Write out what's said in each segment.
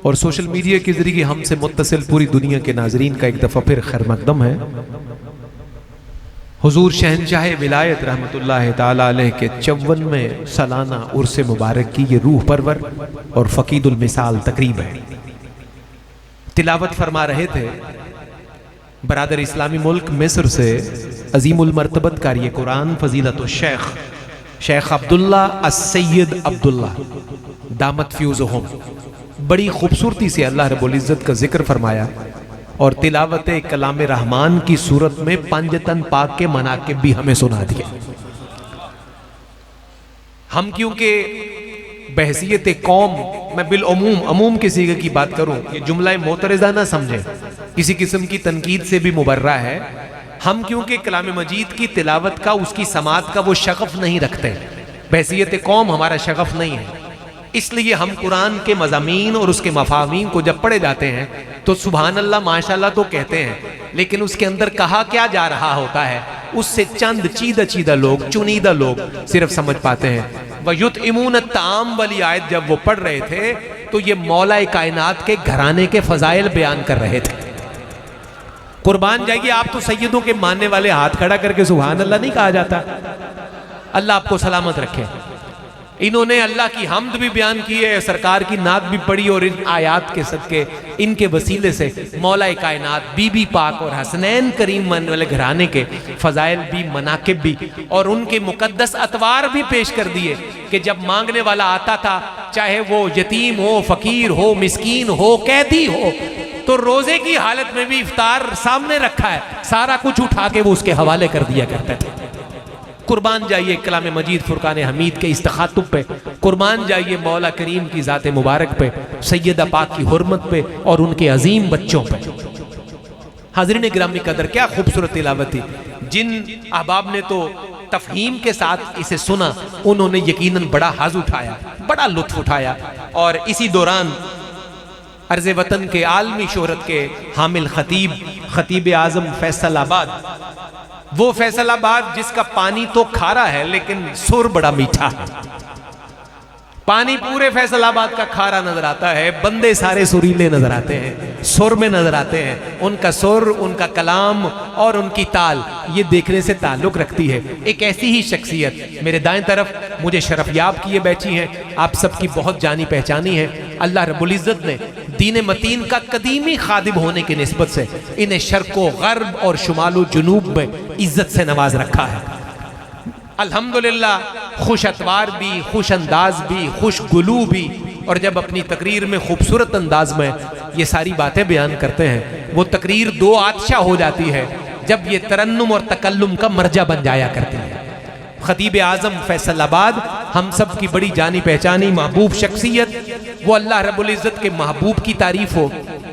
اور social media کے ذریعے ہم سے متصل پوری دنیا کے ناظرین کا ایک دفعہ پھر خیر مقدم ہے۔ حضور شہنشاہ ولایت رحمت اللہ تعالی علیہ کے 54ویں سالانہ عرس مبارک کی یہ روح پرور اور فقید المثال تقریب ہے۔ تلاوت فرما رہے تھے برادر اسلامی ملک مصر سے عظیم المرتبت قاری قرآن فضیلت الشیخ شیخ عبداللہ السید عبداللہ دامت فیوزہم، بڑی خوبصورتی سے اللہ رب العزت کا ذکر فرمایا اور تلاوت کلام رحمان کی صورت میں پنجتن پاک کے مناقب بھی ہمیں سنا دیا۔ ہم کیونکہ بحثیت قوم، میں بالعموم عموم کے صیغے کی بات کروں، یہ جملہ معترضہ نہ سمجھیں، کسی قسم کی تنقید سے بھی مبرہ ہے۔ ہم کیونکہ کلام مجید کی تلاوت کا، اس کی سماعت کا وہ شغف نہیں رکھتے، بحثیت قوم ہمارا شغف نہیں ہے، اس لیے ہم قرآن کے مضامین اور اس کے مفاہیم کو جب پڑھے جاتے ہیں تو سبحان اللہ ماشاءاللہ تو کہتے ہیں، لیکن اس کے اندر کہا کیا جا رہا ہوتا ہے اس سے چند چیدہ لوگ، چنیدہ لوگ صرف سمجھ پاتے ہیں۔ وَيُطْعِمُونَ الطَّعَامَ والی آیت جب وہ پڑھ رہے تھے تو یہ مولا کائنات کے گھرانے کے فضائل بیان کر رہے تھے۔ قربان جائیے، آپ تو سیدوں کے ماننے والے، ہاتھ کھڑا کر کے سبحان اللہ نہیں کہا جاتا؟ اللہ آپ کو سلامت رکھے۔ انہوں نے اللہ کی حمد بھی بیان کی ہے، سرکار کی نعت بھی پڑھی، اور ان آیات کے صدقے، ان کے وسیلے سے مولا کائنات بی بی پاک اور حسنین کریم من والے گھرانے کے فضائل بھی، مناقب بھی، اور ان کے مقدس اطوار بھی پیش کر دیے کہ جب مانگنے والا آتا تھا، چاہے وہ یتیم ہو، فقیر ہو، مسکین ہو، قیدی ہو، تو روزے کی حالت میں بھی افطار سامنے رکھا ہے، سارا کچھ اٹھا کے وہ اس کے حوالے کر دیا کرتے تھے۔ قربان جائیے کلام مجید فرقان حمید کے اس تخاطب پہ، قربان جائیے مولا کریم کی ذات مبارک پہ، سیدہ پاک کی حرمت پہ اور ان کے عظیم بچوں پہ۔ حاضرین گرامی قدر، کیا خوبصورت تلاوت تھی۔ جن احباب نے تو تفہیم کے ساتھ اسے سنا، انہوں نے یقیناً بڑا حظ اٹھایا، بڑا لطف اٹھایا، اور اسی دوران عرض وطن کے عالمی شہرت کے حامل خطیب اعظم فیصل آباد، وہ فیصل آباد جس کا پانی تو کھارا ہے لیکن سر بڑا میٹھا ہے۔ پانی پورے فیصل آباد کا کھارا نظر آتا ہے، بندے سارے سریلے نظر آتے ہیں، سر میں نظر آتے ہیں، ان کا سر، ان کا کلام اور ان کی تال یہ دیکھنے سے تعلق رکھتی ہے۔ ایک ایسی ہی شخصیت میرے دائیں طرف مجھے شرف یاب کیے بیٹھی ہیں، آپ سب کی بہت جانی پہچانی ہے۔ اللہ رب العزت نے دین متین کا قدیمی خادم ہونے کی نسبت سے انہیں شرق و غرب اور شمال و جنوب میں عزت سے نواز رکھا ہے۔ الحمدللہ خوش اتوار بھی، خوش انداز بھی، خوش گلو بھی، اور جب اپنی تقریر میں خوبصورت انداز میں یہ ساری باتیں بیان کرتے ہیں، وہ تقریر دو آتشہ ہو جاتی ہے جب یہ ترنم اور تکلم کا مرجع بن جایا کرتی ہے۔ خطیب اعظم فیصل آباد ہم سب کی بڑی جانی پہچانی محبوب شخصیت، وہ اللہ رب العزت کے محبوب کی تعریف ہو،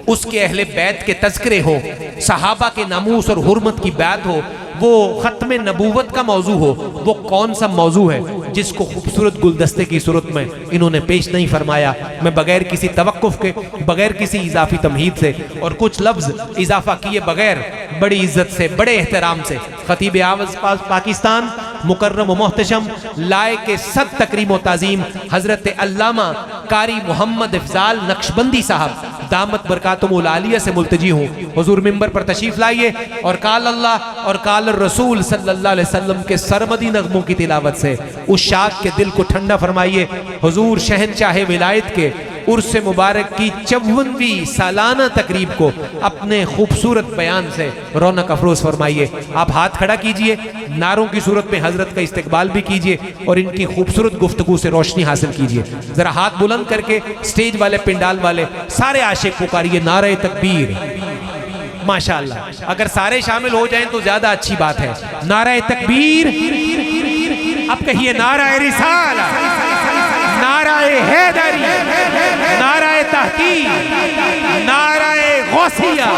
اس کے اہل بیت کے تذکرے ہو، صحابہ کے ناموس اور حرمت کی بیعت ہو، وہ ختم نبوت کا موضوع ہو، وہ کون سا موضوع ہے جس کو خوبصورت گلدستے کی صورت میں انہوں نے پیش نہیں فرمایا۔ میں بغیر کسی توقف کے، بغیر کسی اضافی تمہید سے اور کچھ لفظ اضافہ کیے بغیر بڑی عزت سے، بڑے احترام سے خطیب اعظم پاکستان مکرم و محتشم لائق صد تکریم و تعظیم حضرت علامہ قاری محمد افضال نقشبندی صاحب دامت برکاتہم العالیہ سے ملتجی ہوں، حضور منبر پر تشریف لائیے اور قال اللہ اور قال الرسول صلی اللہ علیہ وسلم کے سرمدی نغموں کی تلاوت سے اس شاک کے دل کو ٹھنڈا فرمائیے۔ حضور شہنشاہ ولایت کے عرس مبارک کی 54ویں سالانہ تقریب کو اپنے خوبصورت بیان سے رونق افروز فرمائیے۔ آپ ہاتھ کھڑا کیجئے، نعروں کی صورت میں حضرت کا استقبال بھی کیجئے اور ان کی خوبصورت گفتگو سے روشنی حاصل کیجئے۔ ذرا ہاتھ بلند کر کے سٹیج والے، پنڈال والے سارے عاشق پکاریے نعرہ تکبیر۔ ماشاءاللہ، اگر سارے شامل ہو جائیں تو زیادہ اچھی بات ہے۔ نعرہ تکبیر، اب کہیے نعرہ رسالہ، نعرہ حیدری، نعرہ تحقیق، نعرہ غوثیہ،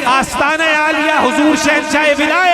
آستانہ عالیہ حضور شہنشاہ ولایت